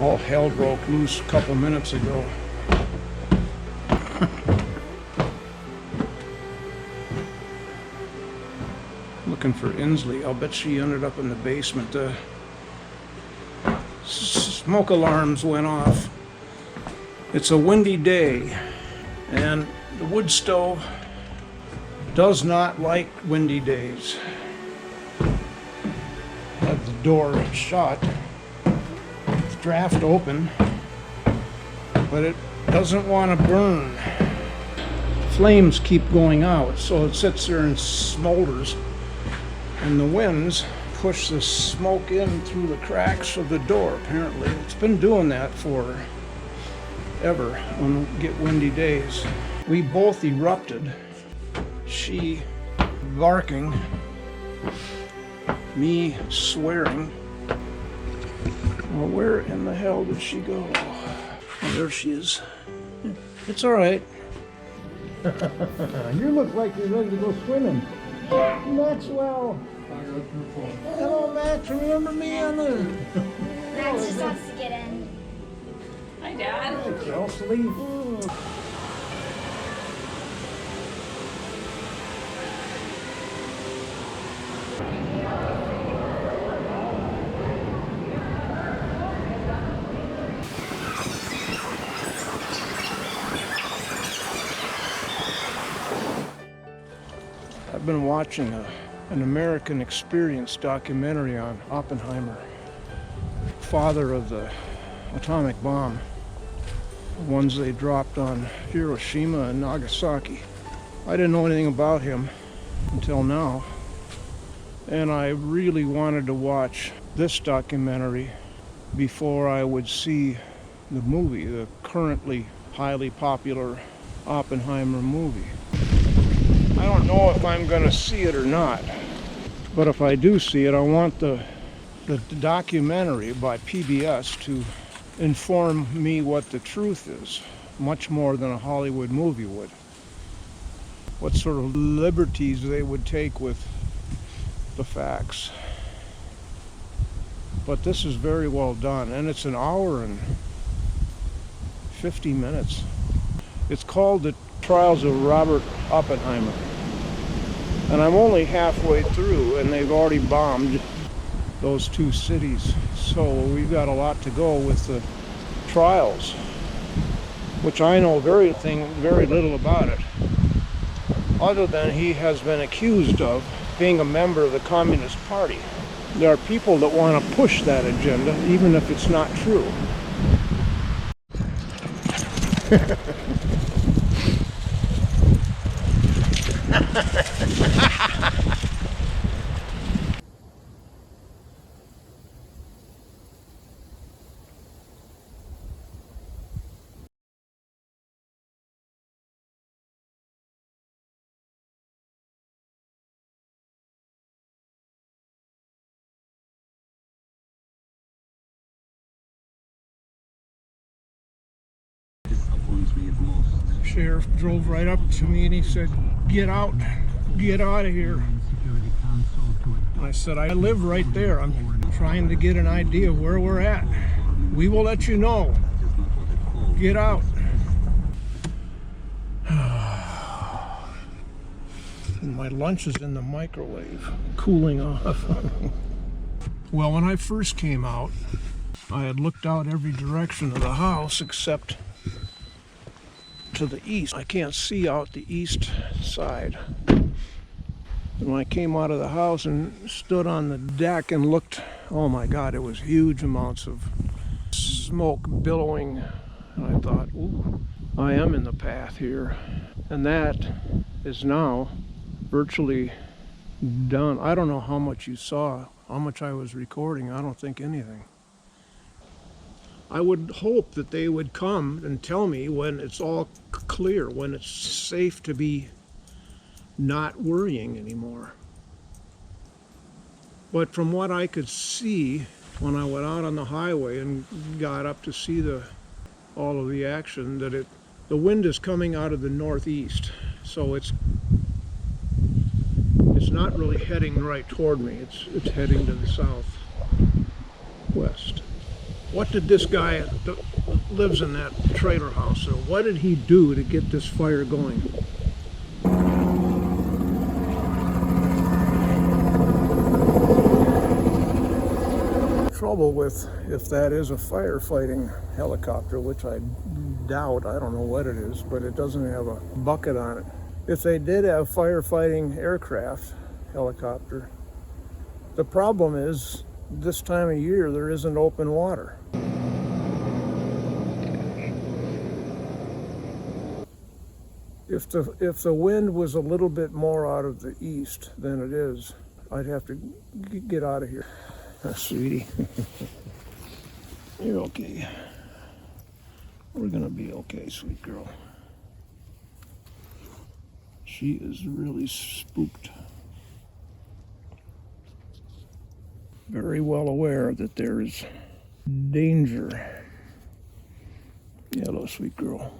All hell broke loose a couple minutes ago. Looking for Insley. I'll bet she ended up in the basement. The smoke alarms went off. It's a windy day, and the wood stove does not like windy days. Have the door shut, the draft open, but it doesn't want to burn. Flames keep going out, so it sits there and smolders, and the winds push the smoke in through the cracks of the door. Apparently it's been doing that for ever when we get windy days. We both erupted. She barking, me swearing. Well, where in the hell did she go? Oh, there she is. It's all right. You look like you're ready to go swimming. Maxwell. Hello, Max. Remember me on the... Max just wants to get in. Hi, Dad. Hi, Chelsea. I've been watching an American Experience documentary on Oppenheimer, father of the atomic bomb, the ones they dropped on Hiroshima and Nagasaki. I didn't know anything about him until now, and I really wanted to watch this documentary before I would see the movie, the currently highly popular Oppenheimer movie. I don't know if I'm going to see it or not, but if I do see it, I want the documentary by PBS to inform me what the truth is, much more than a Hollywood movie would. What sort of liberties they would take with the facts. But this is very well done, and it's an hour and 50 minutes. It's called The Trials of Robert Oppenheimer. And I'm only halfway through, and they've already bombed those two cities. So we've got a lot to go with the trials, which I know very little about it, other than he has been accused of being a member of the Communist Party. There are people that want to push that agenda, even if it's not true. Sheriff drove right up to me and he said, get out of here. And I said, I live right there. I'm trying to get an idea of where we're at. We will let you know. Get out. And my lunch is in the microwave, cooling off. Well, when I first came out, I had looked out every direction of the house except to the east. I can't see out the east side. And when I came out of the house and stood on the deck and looked, oh my God, it was huge amounts of smoke billowing. And I thought, ooh, I am in the path here. And that is now virtually done. I don't know how much you saw, how much I was recording. I don't think anything. I would hope that they would come and tell me when it's all clear, when it's safe to be not worrying anymore. But from what I could see when I went out on the highway and got up to see all of the action, that the wind is coming out of the northeast, so it's not really heading right toward me. It's heading to the southwest. What did this guy that lives in that trailer house, what did he do to get this fire going? Trouble with, if that is a firefighting helicopter, which I doubt, I don't know what it is, but it doesn't have a bucket on it. If they did have firefighting aircraft, helicopter, the problem is this time of year there isn't open water. If the wind was a little bit more out of the east than it is, I'd have to get out of here. Sweetie, you're okay. We're gonna be okay, sweet girl. She is really spooked. Very well aware that there is danger. Hello, sweet girl.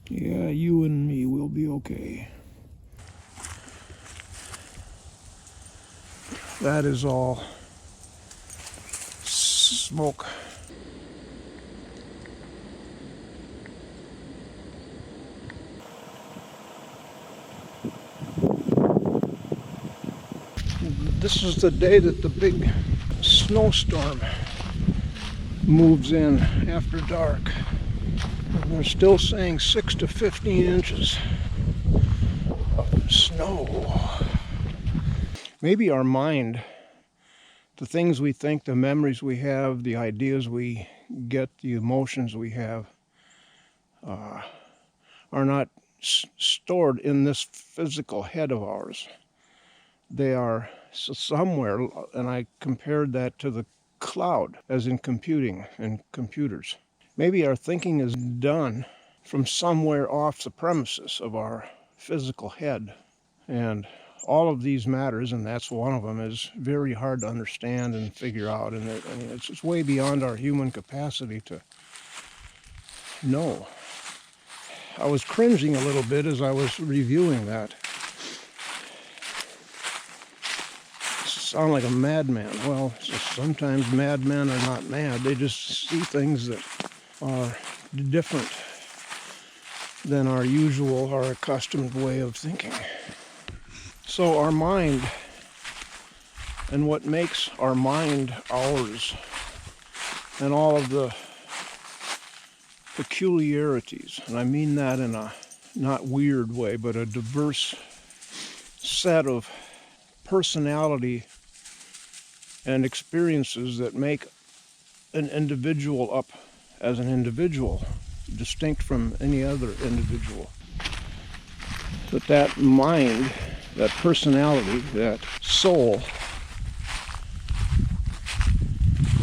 Yeah, you and me will be okay. That is all smoke. This is the day that the big snowstorm moves in after dark. And they're still saying 6 to 15 inches of snow. Maybe our mind, the things we think, the memories we have, the ideas we get, the emotions we have, are not stored in this physical head of ours. They are somewhere, and I compared that to the cloud, as in computing and computers. Maybe our thinking is done from somewhere off the premises of our physical head. And all of these matters, and that's one of them, is very hard to understand and figure out. And it's just way beyond our human capacity to know. I was cringing a little bit as I was reviewing that. Sound like a madman. Well, sometimes madmen are not mad. They just see things that are different than our usual, our accustomed way of thinking. So our mind, and what makes our mind ours, and all of the peculiarities, and I mean that in a not weird way, but a diverse set of personality and experiences that make an individual up as an individual, distinct from any other individual. But that mind, that personality, that soul,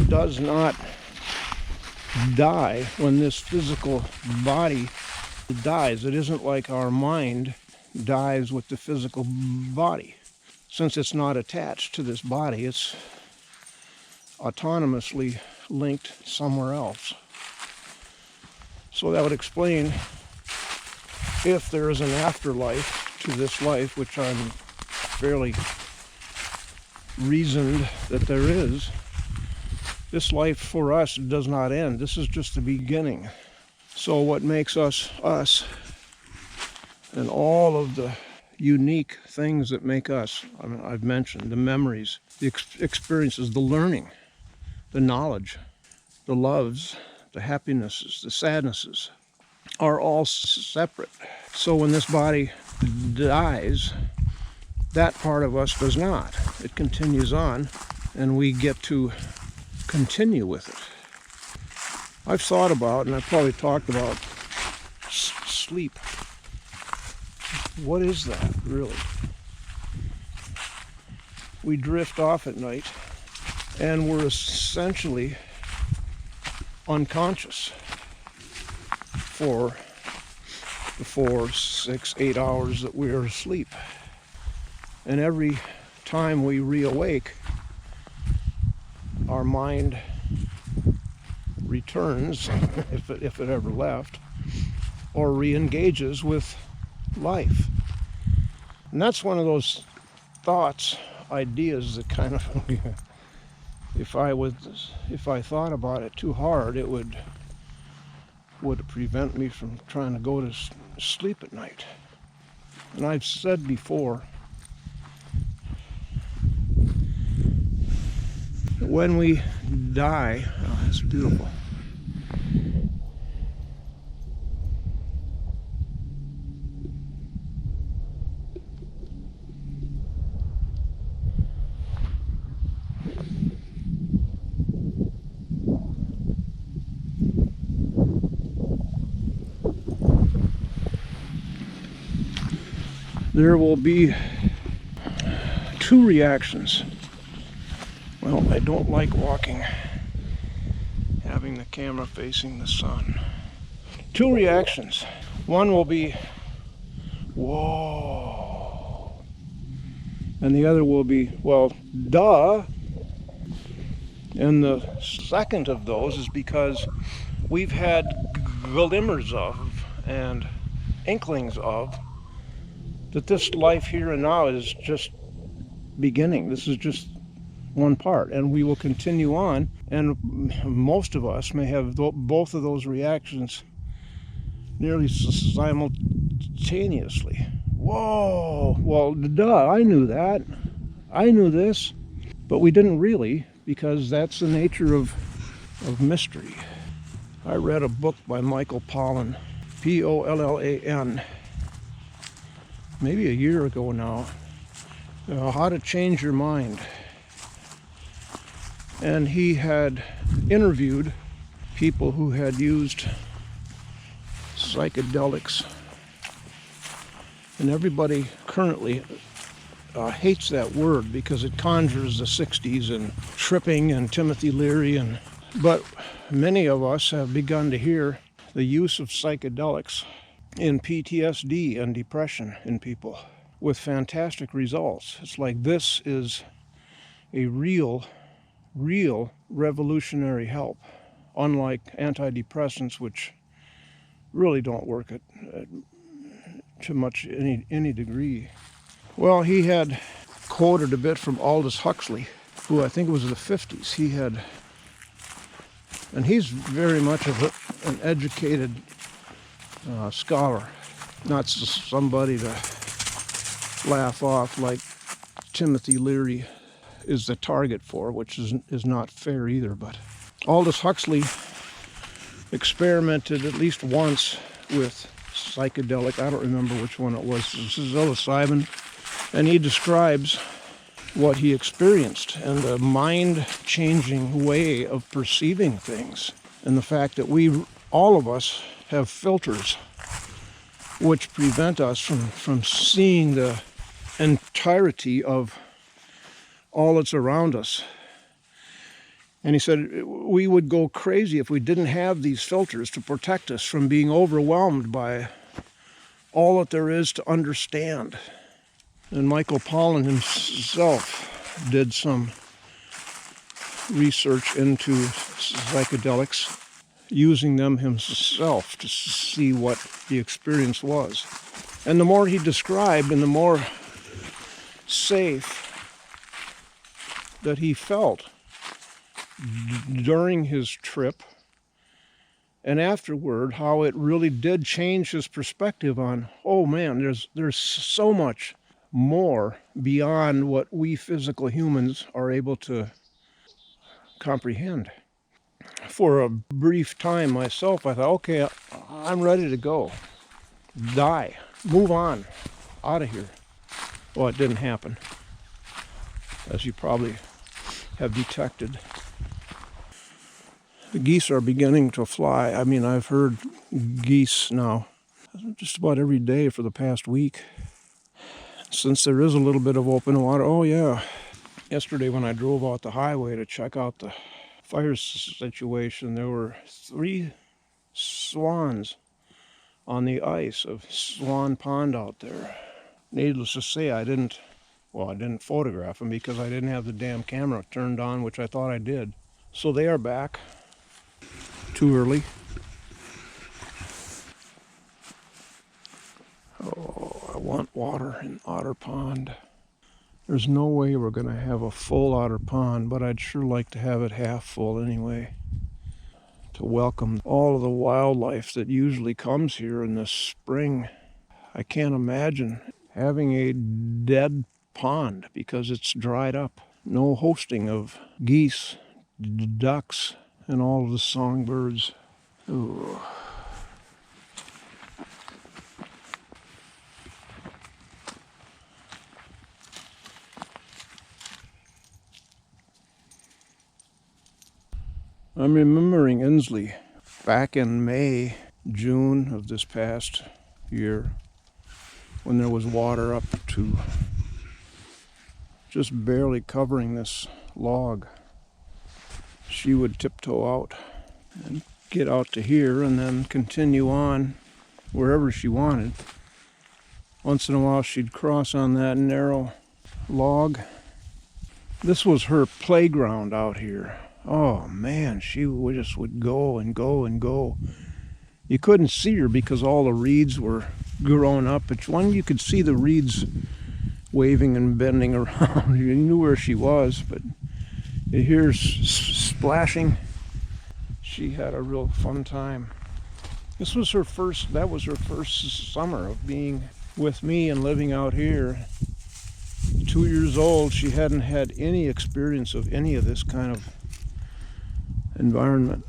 does not die when this physical body dies. It isn't like our mind dies with the physical body. Since it's not attached to this body, it's autonomously linked somewhere else. So that would explain, if there is an afterlife to this life, which I'm fairly reasoned that there is, this life for us does not end. This is just the beginning. So what makes us us, and all of the unique things that make us, I mean, I've mentioned the memories, the experiences, the learning, the knowledge, the loves, the happinesses, the sadnesses, are all separate. So when this body dies, that part of us does not. It continues on, and we get to continue with it. I've thought about, and I've probably talked about, sleep. What is that, really? We drift off at night, and we're essentially unconscious for the 4, 6, 8 hours that we're asleep. And every time we reawake, our mind returns, if it ever left, or re-engages with life. And that's one of those thoughts, ideas that kind of, if I thought about it too hard, it would prevent me from trying to go to sleep at night. And I've said before, when we die, oh, that's beautiful. There will be two reactions. Well, I don't like walking, having the camera facing the sun. Two reactions. One will be, whoa. And the other will be, well, duh. And the second of those is because we've had glimmers of and inklings of that this life here and now is just beginning. This is just one part, and we will continue on, and most of us may have both of those reactions nearly simultaneously. Whoa, well, duh, I knew that. I knew this, but we didn't really, because that's the nature of mystery. I read a book by Michael Pollan, Pollan, maybe a year ago now, How to Change Your Mind. And he had interviewed people who had used psychedelics. And everybody currently hates that word because it conjures the 60s and tripping and Timothy Leary. But many of us have begun to hear the use of psychedelics in PTSD and depression in people with fantastic results. It's like this is a real revolutionary help, unlike antidepressants, which really don't work at to much any degree. Well, he had quoted a bit from Aldous Huxley, who I think was in the 50s. And he's very much of an educated scholar, not somebody to laugh off like Timothy Leary is the target for, which is not fair either. But Aldous Huxley experimented at least once with psychedelic, I don't remember which one it was, psilocybin, and he describes what he experienced and the mind-changing way of perceiving things, and the fact that all of us have filters which prevent us from seeing the entirety of all that's around us. And he said we would go crazy if we didn't have these filters to protect us from being overwhelmed by all that there is to understand. And Michael Pollan himself did some research into psychedelics, using them himself to see what the experience was. And the more he described and the more safe that he felt during his trip and afterward, how it really did change his perspective on, oh man, there's so much more beyond what we physical humans are able to comprehend. For a brief time myself, I thought, okay, I'm ready to go. Die. Move on. Out of here. Well, it didn't happen, as you probably have detected. The geese are beginning to fly. I mean, I've heard geese now just about every day for the past week. Since there is a little bit of open water, oh yeah. Yesterday when I drove out the highway to check out the fire situation, there were 3 swans on the ice of Swan Pond out there. Needless to say, I didn't photograph them because I didn't have the damn camera turned on, which I thought I did. So they are back. Too early. water in Otter Pond. There's no way we're going to have a full Otter Pond, but I'd sure like to have it half full anyway, to welcome all of the wildlife that usually comes here in the spring. I can't imagine having a dead pond because it's dried up. No hosting of geese, ducks, and all of the songbirds. Ooh. I'm remembering Insley back in May, June of this past year, when there was water up to just barely covering this log. She would tiptoe out and get out to here and then continue on wherever she wanted. Once in a while she'd cross on that narrow log. This was her playground out here. Oh man, she just would go and go and go. You couldn't see her because all the reeds were grown up, but when you could see the reeds waving and bending around, you knew where she was, but you hear splashing. She had a real fun time. That was her first summer of being with me and living out here. 2 years old, she hadn't had any experience of any of this kind of environment.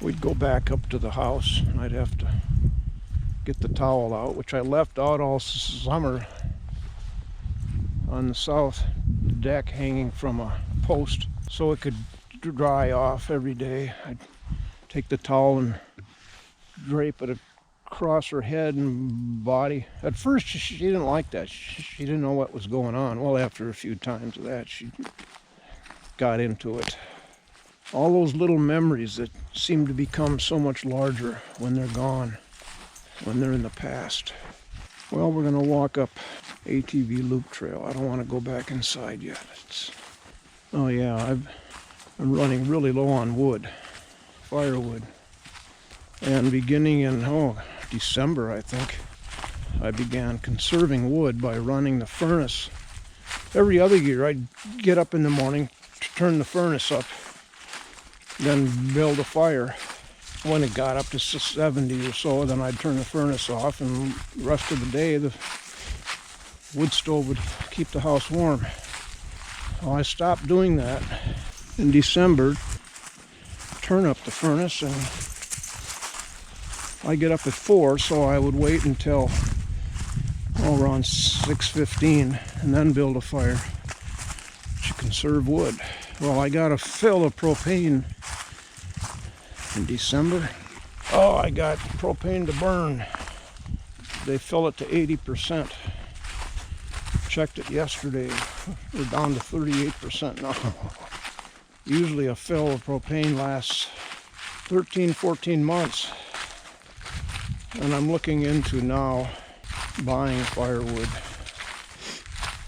We'd go back up to the house and I'd have to get the towel out, which I left out all summer on the south deck hanging from a post so it could dry off every day. I'd take the towel and drape it across her head and body. At first she didn't like that. She didn't know what was going on. Well, after a few times of that, she got into it. All those little memories that seem to become so much larger when they're gone, when they're in the past. Well, we're going to walk up ATV loop trail. I don't want to go back inside yet. Oh yeah, I'm running really low on wood, firewood. And beginning in December, I think, I began conserving wood by running the furnace. Every other year I'd get up in the morning, turn the furnace up, then build a fire. When it got up to 70 or so, then I'd turn the furnace off, and the rest of the day the wood stove would keep the house warm. Well, I stopped doing that in December, turn up the furnace, and I get up at 4, so I would wait until around 6:15 and then build a fire to conserve wood. Well, I got a fill of propane in December. Oh, I got propane to burn. They fill it to 80%. Checked it yesterday. We're down to 38% now. Usually a fill of propane lasts 13, 14 months. And I'm looking into now buying firewood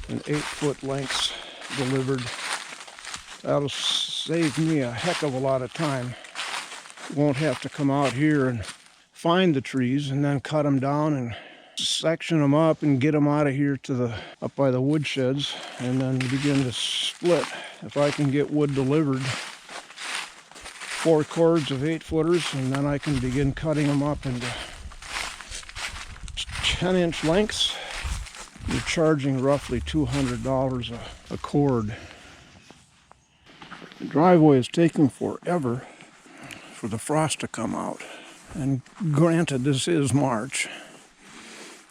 in 8-foot lengths delivered. That'll save me a heck of a lot of time. Won't have to come out here and find the trees and then cut them down and section them up and get them out of here to up by the wood sheds and then begin to split. If I can get wood delivered, 4 cords of 8-footers, and then I can begin cutting them up into 10-inch lengths. You're charging roughly $200 a cord. The driveway is taking forever for the frost to come out. And granted, this is March.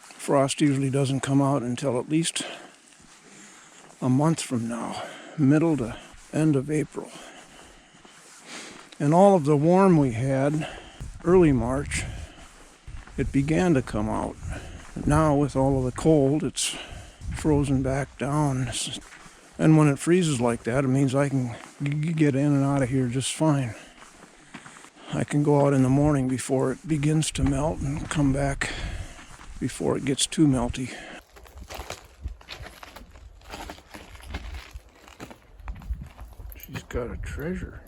Frost usually doesn't come out until at least a month from now, middle to end of April. And all of the warm we had early March, it began to come out. Now with all of the cold, it's frozen back down. And when it freezes like that, it means I can get in and out of here just fine. I can go out in the morning before it begins to melt and come back before it gets too melty. She's got a treasure.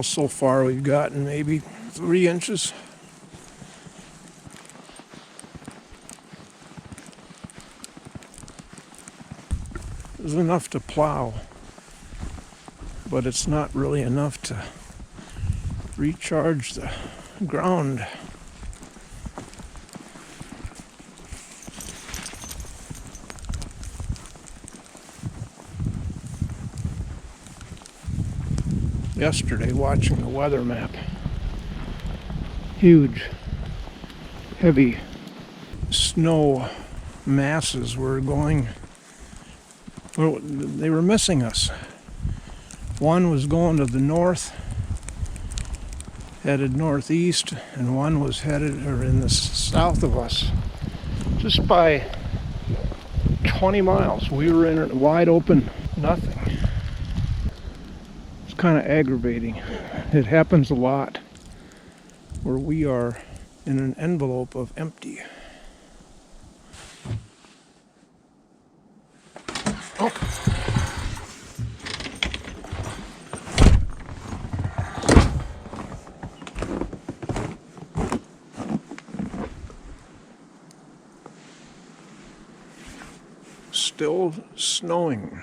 so far we've gotten maybe 3 inches. It's enough to plow, but it's not really enough to recharge the ground. Yesterday, watching the weather map, huge, heavy snow masses were going. Well, they were missing us. One was going to the north, headed northeast, and one was headed or in the south of us, just by 20 miles. We were in a wide open nothing. It's kind of aggravating. It happens a lot where we are in an envelope of empty. Oh. Still snowing.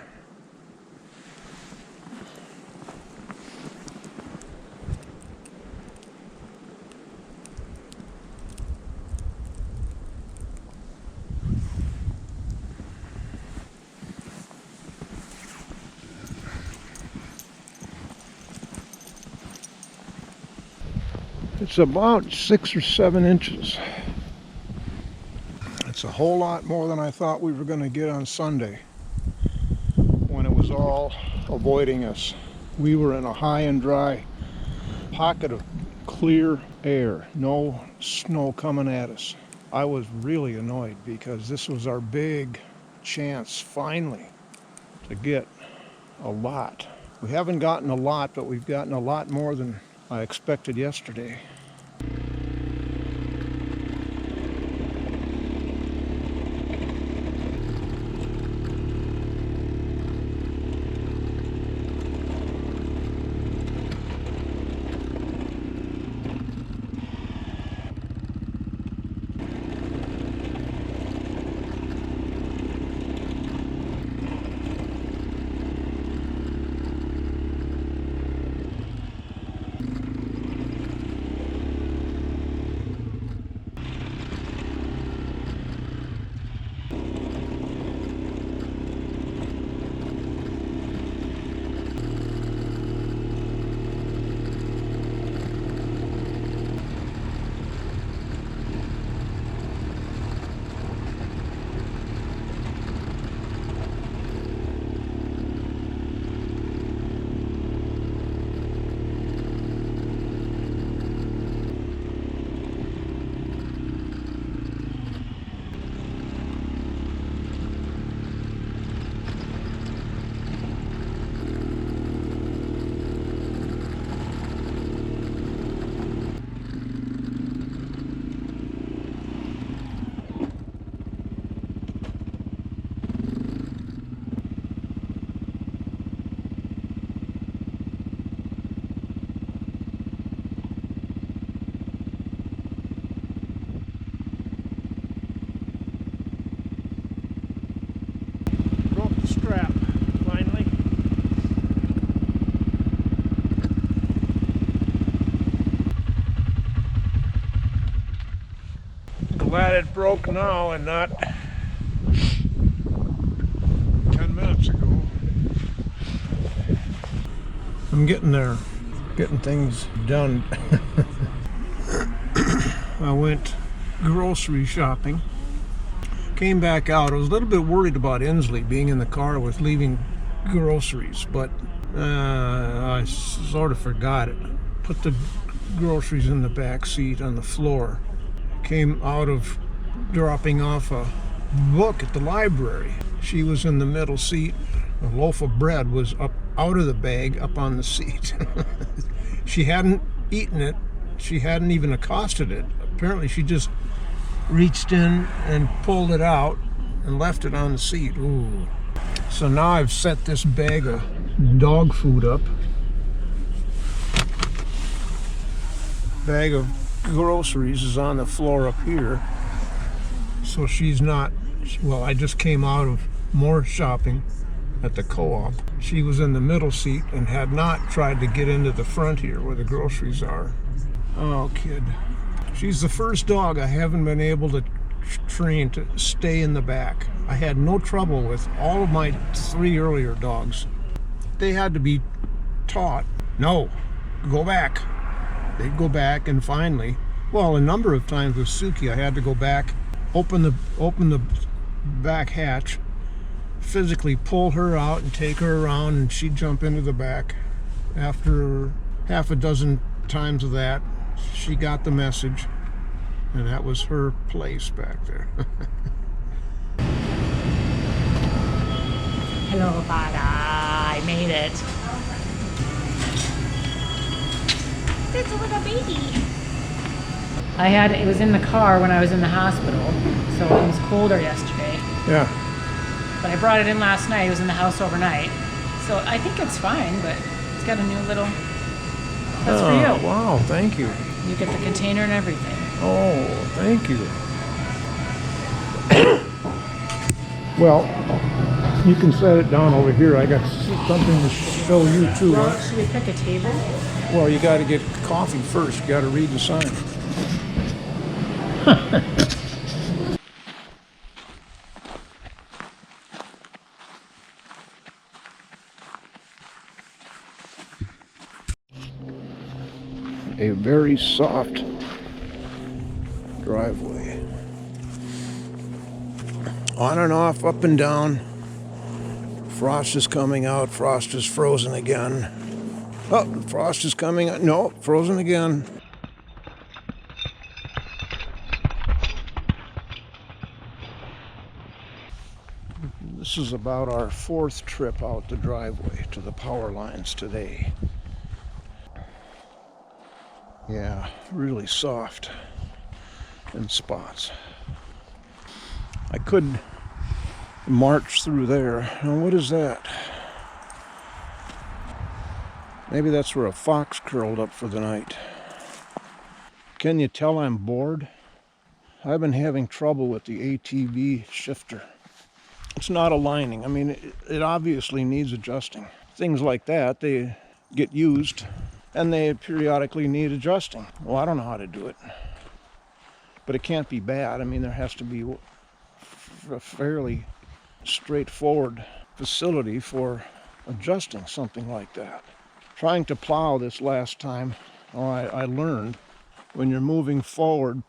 It's about 6 or 7 inches. It's a whole lot more than I thought we were going to get on Sunday when it was all avoiding us. We were in a high and dry pocket of clear air, no snow coming at us. I was really annoyed because this was our big chance finally to get a lot. We haven't gotten a lot, but we've gotten a lot more than I expected yesterday. Glad it broke now and not 10 minutes ago. I'm getting there, getting things done. I went grocery shopping, came back out. I was a little bit worried about Insley being in the car with leaving groceries, but I sort of forgot it. Put the groceries in the back seat on the floor. Came out of dropping off a book at the library. She was in the middle seat. A loaf of bread was up out of the bag up on the seat. She hadn't eaten it. She hadn't even accosted it. Apparently she just reached in and pulled it out and left it on the seat. Ooh. So now I've set this bag of dog food up. bag of groceries is on the floor up here. So she's not, well, I just came out of more shopping at the co-op. She was in the middle seat and had not tried to get into the front here where the groceries are. Oh, kid. She's the first dog I haven't been able to train to stay in the back. I had no trouble with all of my 3 earlier dogs. They had to be taught, no, go back. They'd go back, and finally, well, a number of times with Suki, I had to go back, open the back hatch, physically pull her out and take her around, and she'd jump into the back. After half a dozen times of that, she got the message, and that was her place back there. Hello, Bada. I made it. It's a little baby. It was in the car when I was in the hospital, so it was colder yesterday. Yeah. But I brought it in last night. It was in the house overnight. So I think it's fine, but it's got a new little... That's for you. Wow, thank you. You get the container and everything. Oh, thank you. Well, you can set it down over here. I got something to show you too. Well, should we pick a table? Well, you got to get coffee first. You got to read the sign. A very soft driveway. On and off, up and down. Frost is coming out. Frost is frozen again. Oh, frost is coming out. No, frozen again. This is about our 4th trip out the driveway to the power lines today. Yeah, really soft in spots. I could march through there. Now, what is that? Maybe that's where a fox curled up for the night. Can you tell I'm bored? I've been having trouble with the ATV shifter. It's not aligning. I mean, it obviously needs adjusting. Things like that, they get used and they periodically need adjusting. Well, I don't know how to do it. But it can't be bad. I mean, there has to be a fairly straightforward facility for adjusting something like that. Trying to plow this last time, I learned when you're moving forward,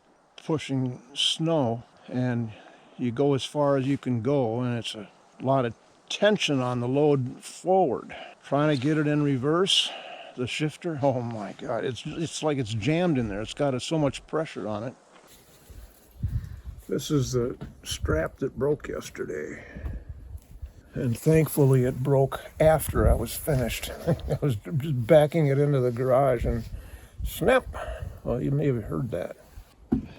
pushing snow, and you go as far as you can go, and it's a lot of tension on the load forward. Trying to get it in reverse, the shifter, oh my God, it's like it's jammed in there. It's got so much pressure on it. This is the strap that broke yesterday. And thankfully it broke after I was finished. I was just backing it into the garage and snap. Well, you may have heard that.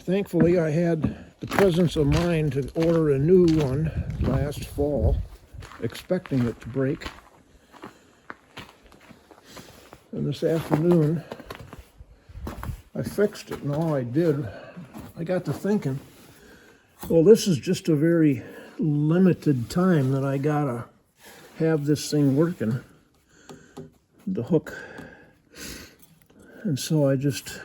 Thankfully I had the presence of mind to order a new one last fall, expecting it to break. And this afternoon I fixed it, and all I did, I got to thinking, well, this is just a very limited time that I gotta have this thing working, the hook. And so I just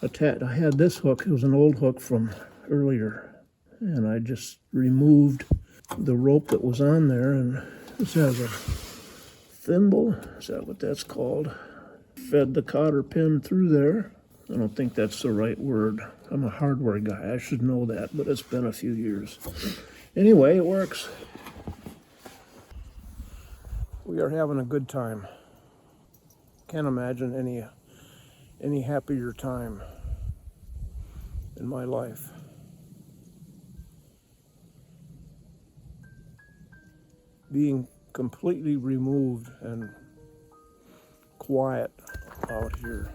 I had this hook, it was an old hook from earlier, and I just removed the rope that was on there, and this has a thimble, is that what that's called? Fed the cotter pin through there. I don't think that's the right word. I'm a hardware guy, I should know that, but it's been a few years. Anyway, it works. We are having a good time. Can't imagine any happier time in my life. Being completely removed and quiet out here.